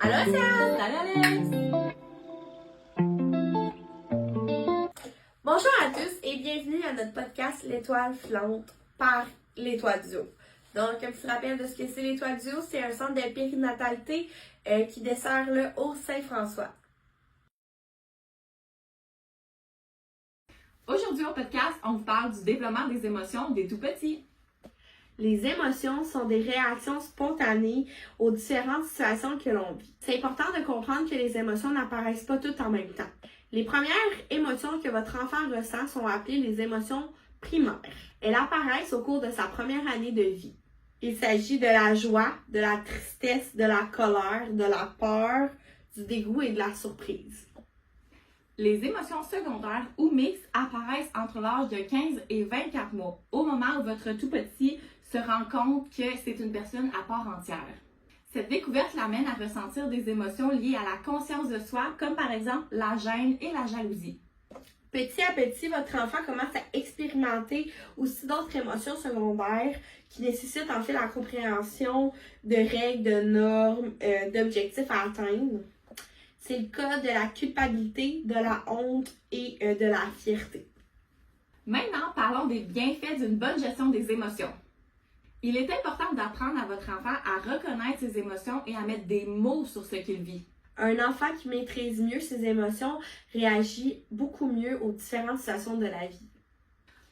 Allô, Sam! Salut Alex! Bonjour à tous et bienvenue à notre podcast L'Étoile filante par l'Étoile du Haut. Donc, un petit rappel de ce que c'est l'Étoile du Haut, c'est un centre de périnatalité qui dessert le Haut-Saint-François. Aujourd'hui au podcast, on vous parle du développement des émotions des tout-petits. Les émotions sont des réactions spontanées aux différentes situations que l'on vit. C'est important de comprendre que les émotions n'apparaissent pas toutes en même temps. Les premières émotions que votre enfant ressent sont appelées les émotions primaires. Elles apparaissent au cours de sa première année de vie. Il s'agit de la joie, de la tristesse, de la colère, de la peur, du dégoût et de la surprise. Les émotions secondaires ou mixtes apparaissent entre l'âge de 15 et 24 mois, au moment où votre tout-petit se rend compte que c'est une personne à part entière. Cette découverte l'amène à ressentir des émotions liées à la conscience de soi, comme par exemple la gêne et la jalousie. Petit à petit, votre enfant commence à expérimenter aussi d'autres émotions secondaires qui nécessitent en fait la compréhension de règles, de normes, d'objectifs à atteindre. C'est le cas de la culpabilité, de la honte et de la fierté. Maintenant, parlons des bienfaits d'une bonne gestion des émotions. Il est important d'apprendre à votre enfant à reconnaître ses émotions et à mettre des mots sur ce qu'il vit. Un enfant qui maîtrise mieux ses émotions réagit beaucoup mieux aux différentes situations de la vie.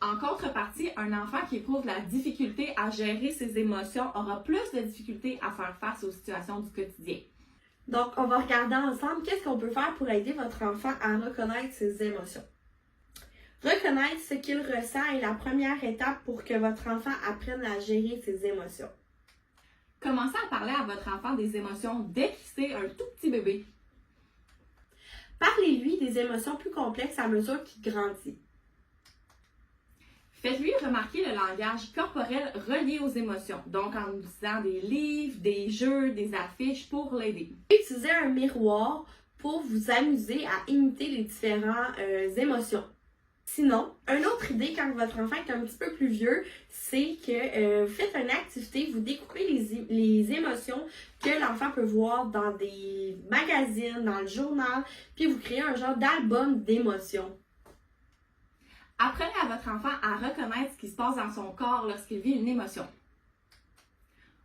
En contrepartie, un enfant qui éprouve la difficulté à gérer ses émotions aura plus de difficultés à faire face aux situations du quotidien. Donc, on va regarder ensemble qu'est-ce qu'on peut faire pour aider votre enfant à reconnaître ses émotions. Reconnaître ce qu'il ressent est la première étape pour que votre enfant apprenne à gérer ses émotions. Commencez à parler à votre enfant des émotions dès qu'il c'est un tout petit bébé. Parlez-lui des émotions plus complexes à mesure qu'il grandit. Faites-lui remarquer le langage corporel relié aux émotions, donc en utilisant des livres, des jeux, des affiches pour l'aider. Utilisez un miroir pour vous amuser à imiter les différentes émotions. Sinon, une autre idée quand votre enfant est un petit peu plus vieux, c'est que vous faites une activité, vous découpez les émotions que l'enfant peut voir dans des magazines, dans le journal, puis vous créez un genre d'album d'émotions. Apprenez à votre enfant à reconnaître ce qui se passe dans son corps lorsqu'il vit une émotion.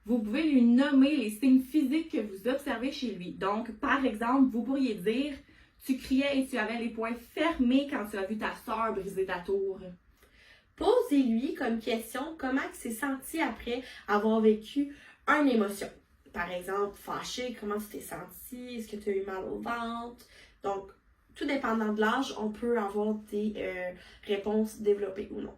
Vous pouvez lui nommer les signes physiques que vous observez chez lui. Donc, par exemple, vous pourriez dire « Tu criais et tu avais les poings fermés quand tu as vu ta sœur briser ta tour. » Posez-lui comme question comment il s'est senti après avoir vécu une émotion. Par exemple, fâché, comment tu t'es senti, est-ce que tu as eu mal au ventre? Donc, tout dépendant de l'âge, on peut avoir des réponses développées ou non.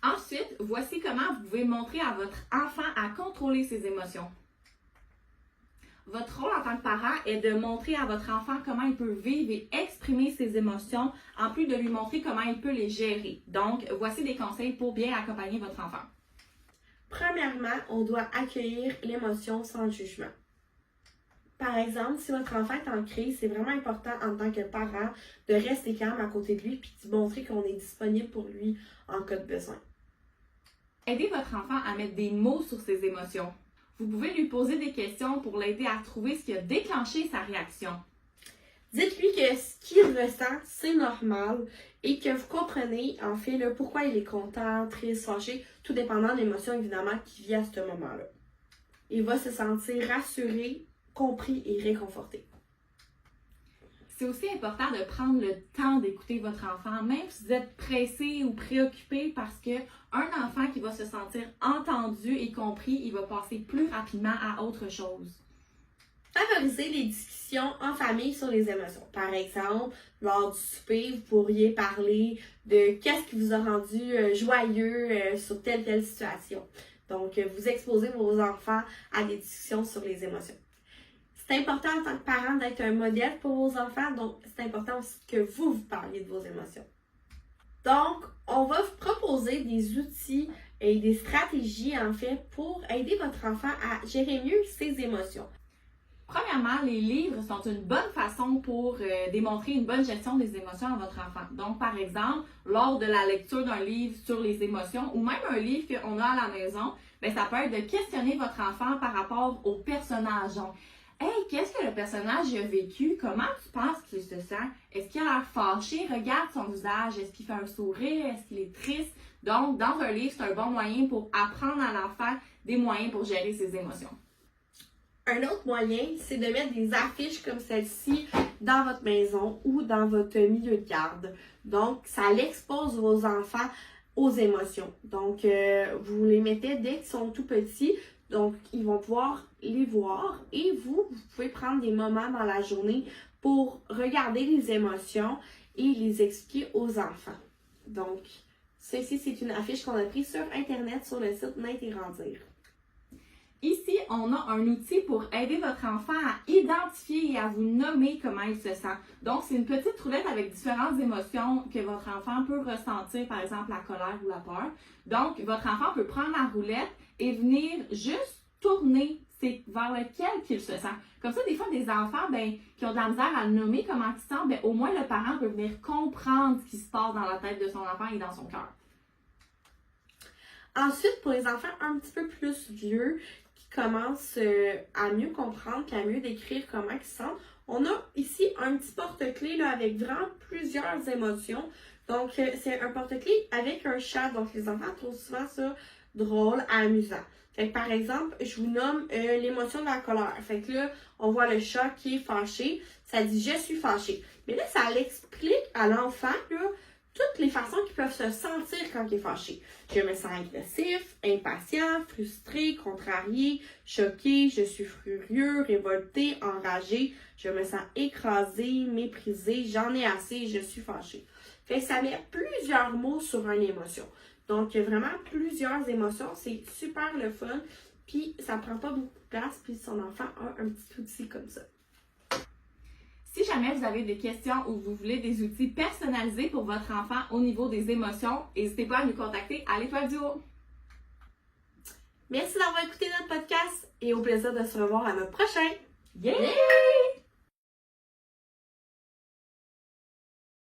Ensuite, voici comment vous pouvez montrer à votre enfant à contrôler ses émotions. Votre rôle en tant que parent est de montrer à votre enfant comment il peut vivre et exprimer ses émotions, en plus de lui montrer comment il peut les gérer. Donc, voici des conseils pour bien accompagner votre enfant. Premièrement, on doit accueillir l'émotion sans jugement. Par exemple, si votre enfant est en crise, c'est vraiment important en tant que parent de rester calme à côté de lui puis de montrer qu'on est disponible pour lui en cas de besoin. Aidez votre enfant à mettre des mots sur ses émotions. Vous pouvez lui poser des questions pour l'aider à trouver ce qui a déclenché sa réaction. Dites-lui que ce qu'il ressent, c'est normal et que vous comprenez en fait pourquoi il est content, triste, fâché, tout dépendant de l'émotion évidemment qu'il vit à ce moment-là. Il va se sentir rassuré, compris et réconforté. C'est aussi important de prendre le temps d'écouter votre enfant, même si vous êtes pressé ou préoccupé, parce qu'un enfant qui va se sentir entendu et compris, il va passer plus rapidement à autre chose. Favorisez les discussions en famille sur les émotions. Par exemple, lors du souper, vous pourriez parler de qu'est-ce qui vous a rendu joyeux sur telle situation. Donc, vous exposez vos enfants à des discussions sur les émotions. C'est important en tant que parent d'être un modèle pour vos enfants, donc c'est important aussi que vous parliez de vos émotions. Donc, on va vous proposer des outils et des stratégies en fait pour aider votre enfant à gérer mieux ses émotions. Premièrement, les livres sont une bonne façon pour démontrer une bonne gestion des émotions à votre enfant. Donc, par exemple, lors de la lecture d'un livre sur les émotions ou même un livre qu'on a à la maison, bien, ça peut être de questionner votre enfant par rapport aux personnages. Donc, Hey, qu'est-ce que le personnage a vécu? Comment tu penses qu'il se sent? Est-ce qu'il a l'air fâché? Regarde son visage. Est-ce qu'il fait un sourire? Est-ce qu'il est triste? Donc, dans un livre, c'est un bon moyen pour apprendre à l'enfant des moyens pour gérer ses émotions. Un autre moyen, c'est de mettre des affiches comme celle-ci dans votre maison ou dans votre milieu de garde. Donc, ça l'expose vos enfants aux émotions. Donc, vous les mettez dès qu'ils sont tout petits. Donc, ils vont pouvoir les voir et vous pouvez prendre des moments dans la journée pour regarder les émotions et les expliquer aux enfants. Donc, ceci, c'est une affiche qu'on a prise sur Internet sur le site Naître et Grandir. Ici, on a un outil pour aider votre enfant à identifier et à vous nommer comment il se sent. Donc, c'est une petite roulette avec différentes émotions que votre enfant peut ressentir, par exemple la colère ou la peur. Donc, votre enfant peut prendre la roulette et venir juste tourner vers lequel qu'il se sent. Comme ça, des fois, des enfants qui ont de la misère à nommer comment ils se sentent, au moins le parent peut venir comprendre ce qui se passe dans la tête de son enfant et dans son cœur. Ensuite, pour les enfants un petit peu plus vieux, commencent à mieux comprendre, à mieux décrire comment ils se sentent. On a ici un petit porte-clés là, avec vraiment plusieurs émotions. Donc, c'est un porte-clés avec un chat. Donc, les enfants trouvent souvent ça drôle, amusant. Fait que, par exemple, je vous nomme l'émotion de la colère. Fait que là, on voit le chat qui est fâché. Ça dit « je suis fâché ». Mais là, ça l'explique à l'enfant là, toutes les façons qu'ils peuvent se sentir quand il est fâché. Je me sens agressif, impatient, frustré, contrarié, choqué, je suis furieux, révolté, enragé, je me sens écrasé, méprisé, j'en ai assez, je suis fâché. Fait que ça met plusieurs mots sur une émotion. Donc, vraiment plusieurs émotions, c'est super le fun, puis ça prend pas beaucoup de place, puis son enfant a un petit outil comme ça. Si jamais vous avez des questions ou vous voulez des outils personnalisés pour votre enfant au niveau des émotions, n'hésitez pas à nous contacter à l'Étoile du Haut. Merci d'avoir écouté notre podcast et au plaisir de se revoir à notre prochain. Yeah!